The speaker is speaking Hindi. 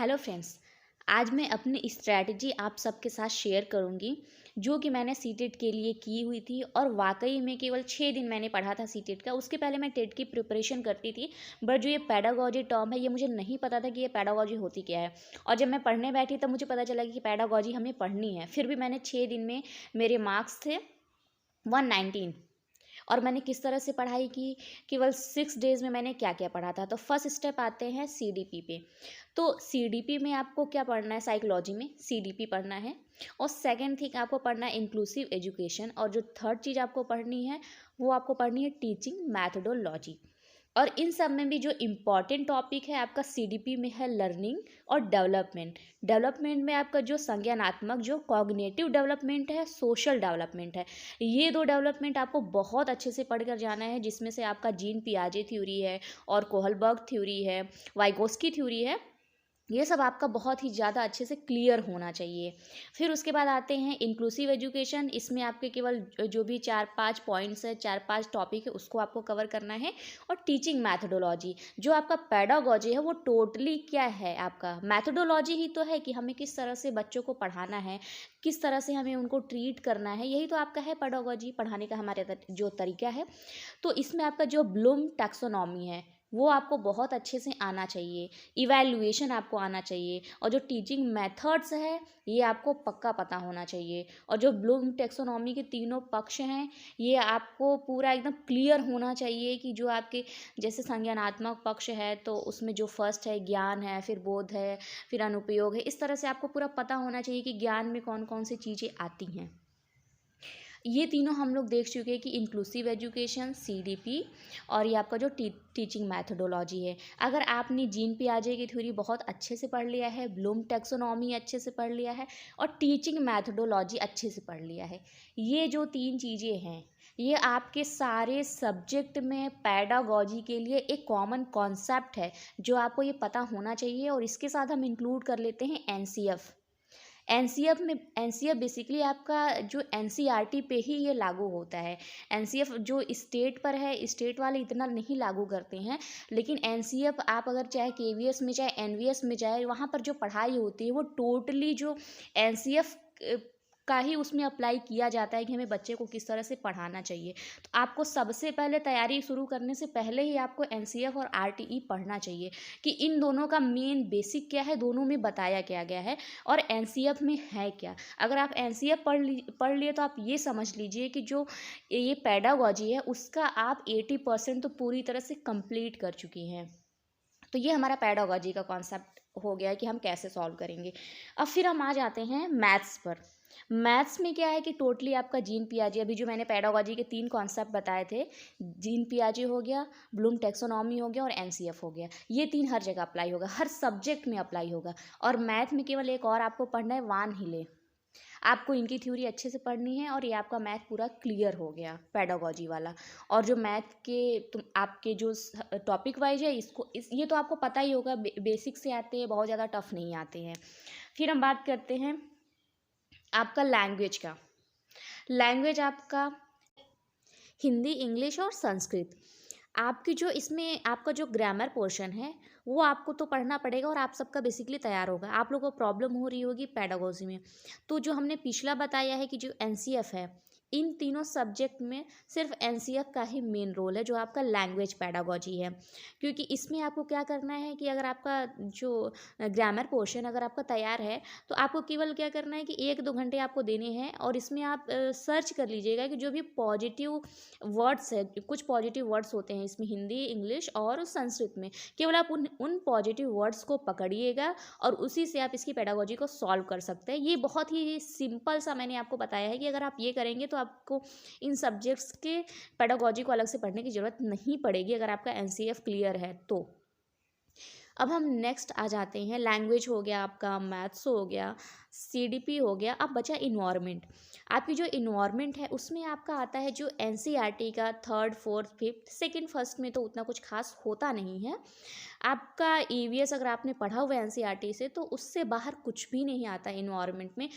Hello friends. आज मैं अपनी स्ट्रैटेजी आप सबके साथ शेयर करूंगी जो कि मैंने सीटेट के लिए की हुई थी। और वाकई में केवल 6 दिन मैंने पढ़ा था सीटेट का। उसके पहले मैं टेट की प्रिपरेशन करती थी, बट जो ये पैडागॉजी टर्म है ये मुझे नहीं पता था कि ये पैडागॉजी होती क्या है। और जब मैं पढ़ने बैठी तब मुझे पता चला कि पैडागॉजी हमें पढ़नी है। फिर भी मैंने 6 दिन में मेरे मार्क्स थे 119। और मैंने किस तरह से पढ़ाई की, केवल 6 डेज़ में मैंने क्या क्या पढ़ा था। तो फर्स्ट स्टेप आते हैं सीडीपी पे। तो सीडीपी में आपको क्या पढ़ना है, साइकोलॉजी में सीडीपी पढ़ना है। और सेकंड थिंग आपको पढ़ना है इंक्लूसिव एजुकेशन। और जो थर्ड चीज़ आपको पढ़नी है वो आपको पढ़नी है टीचिंग मैथडोलॉजी। और इन सब में भी जो इम्पॉर्टेंट टॉपिक है आपका सीडीपी में है लर्निंग और डेवलपमेंट। डेवलपमेंट में आपका जो संज्ञानात्मक, जो कॉग्निटिव डेवलपमेंट है, सोशल डेवलपमेंट है। ये दो डेवलपमेंट आपको बहुत अच्छे से पढ़ कर जाना है, जिसमें से आपका जीन पियाजे थ्योरी है और कोहलबर्ग थ्योरी है, वाइगोस्की थ्योरी है। ये सब आपका बहुत ही ज़्यादा अच्छे से क्लियर होना चाहिए। फिर उसके बाद आते हैं इंक्लूसिव एजुकेशन। इसमें आपके केवल जो भी 4-5 पॉइंट्स है, 4-5 टॉपिक है, उसको आपको कवर करना है। और टीचिंग मैथडोलॉजी, जो आपका पेडागॉजी है वो टोटली क्या है, आपका मैथडोलॉजी ही तो है कि हमें किस तरह से बच्चों को पढ़ाना है, किस तरह से हमें उनको ट्रीट करना है। यही तो आपका है पेडागॉजी, पढ़ाने का हमारे जो तरीका है। तो इसमें आपका जो ब्लूम टैक्सोनॉमी है वो आपको बहुत अच्छे से आना चाहिए। इवैल्यूएशन आपको आना चाहिए। और जो टीचिंग मेथड्स है ये आपको पक्का पता होना चाहिए। और जो ब्लूम टैक्सोनॉमी के तीनों पक्ष हैं ये आपको पूरा एकदम क्लियर होना चाहिए कि जो आपके जैसे संज्ञानात्मक पक्ष है तो उसमें जो फर्स्ट है ज्ञान है, फिर बोध है, फिर अनुपयोग है। इस तरह से आपको पूरा पता होना चाहिए कि ज्ञान में कौन कौन सी चीज़ें आती हैं। ये तीनों हम लोग देख चुके हैं कि इंक्लूसिव एजुकेशन, सीडीपी और ये आपका जो टीचिंग मैथडोलॉजी है। अगर आपने जीन पियाजे की थ्योरी बहुत अच्छे से पढ़ लिया है, ब्लूम टैक्सोनॉमी अच्छे से पढ़ लिया है और टीचिंग मैथडोलॉजी अच्छे से पढ़ लिया है, ये जो 3 चीज़ें हैं ये आपके सारे सब्जेक्ट में पैडागॉजी के लिए एक कॉमन कॉन्सेप्ट है जो आपको ये पता होना चाहिए। और इसके साथ हम इंक्लूड कर लेते हैं एनसीएफ। एनसीएफ बेसिकली आपका जो एनसीईआरटी पे ही ये लागू होता है। एनसीएफ जो स्टेट पर है, स्टेट वाले इतना नहीं लागू करते हैं, लेकिन एनसीएफ आप अगर चाहे केवीएस में चाहे एनवीएस में जाए, वहाँ पर जो पढ़ाई होती है वो टोटली जो एनसीएफ का ही उसमें अप्लाई किया जाता है कि हमें बच्चे को किस तरह से पढ़ाना चाहिए। तो आपको सबसे पहले तैयारी शुरू करने से पहले ही आपको एनसीएफ और आरटीई पढ़ना चाहिए कि इन दोनों का मेन बेसिक क्या है, दोनों में बताया क्या गया है और एनसीएफ में है क्या। अगर आप एनसीएफ पढ़ लिए तो आप ये समझ लीजिए कि जो ये पेडागॉजी है उसका आप 80% तो पूरी तरह से कंप्लीट कर चुकी हैं। तो ये हमारा पेडागॉजी का कॉन्सेप्ट हो गया कि हम कैसे सॉल्व करेंगे। अब फिर हम आ जाते हैं मैथ्स पर। मैथ्स में क्या है कि टोटली आपका जीन पियाजे, अभी जो मैंने पेडागॉजी के 3 कॉन्सेप्ट बताए थे, जीन पियाजे हो गया, ब्लूम टैक्सोनॉमी हो गया और एनसीएफ हो गया, ये 3 हर जगह अप्लाई होगा, हर सब्जेक्ट में अप्लाई होगा। और मैथ में केवल एक और आपको पढ़ना है, वान हिले। आपको इनकी थ्योरी अच्छे से पढ़नी है और ये आपका मैथ पूरा क्लियर हो गया पेडागॉजी वाला। और जो मैथ के तुम आपके जो टॉपिक वाइज है ये तो आपको पता ही होगा, बेसिक से आते हैं, बहुत ज़्यादा टफ नहीं आते हैं। फिर हम बात करते हैं आपका लैंग्वेज का। लैंग्वेज आपका हिंदी, इंग्लिश और संस्कृत। आपकी जो इसमें आपका जो ग्रामर पोर्शन है वो आपको तो पढ़ना पड़ेगा और आप सबका बेसिकली तैयार होगा। आप लोगों को प्रॉब्लम हो रही होगी पैडागोजी में। तो जो हमने पिछला बताया है कि जो एनसीएफ है, इन तीनों सब्जेक्ट में सिर्फ एनसीएफ का ही मेन रोल है जो आपका लैंग्वेज पैडागोजी है। क्योंकि इसमें आपको क्या करना है कि अगर आपका जो ग्रामर पोर्शन अगर आपका तैयार है तो आपको केवल क्या करना है कि 1-2 घंटे आपको देने हैं और इसमें आप सर्च कर लीजिएगा कि जो भी पॉजिटिव वर्ड्स है, कुछ पॉजिटिव वर्ड्स होते हैं इसमें हिंदी, इंग्लिश और संस्कृत में, केवल आप उन उन पॉजिटिव वर्ड्स को पकड़िएगा और उसी से आप इसकी पेडागोजी को सॉल्व कर सकते हैं। ये बहुत ही सिंपल सा मैंने आपको बताया है कि अगर आप ये करेंगे तो आपको इन सब्जेक्ट्स के पेडागोजी को अलग से पढ़ने की ज़रूरत नहीं पड़ेगी अगर आपका एनसीएफ क्लियर है तो। अब हम नेक्स्ट आ जाते हैं, लैंग्वेज हो गया आपका, मैथ्स हो गया, सीडीपी हो गया। अब बचा इन्वायरमेंट। आपकी जो इन्वायरमेंट है उसमें आपका आता है जो एनसीईआरटी का 3rd 4th 5th, second first में तो उतना कुछ खास होता नहीं है। आपका ईवीएस अगर आपने पढ़ा हुआ है एनसीईआरटी से तो उससे बाहर कुछ भी नहीं आता इन्वायरमेंट में।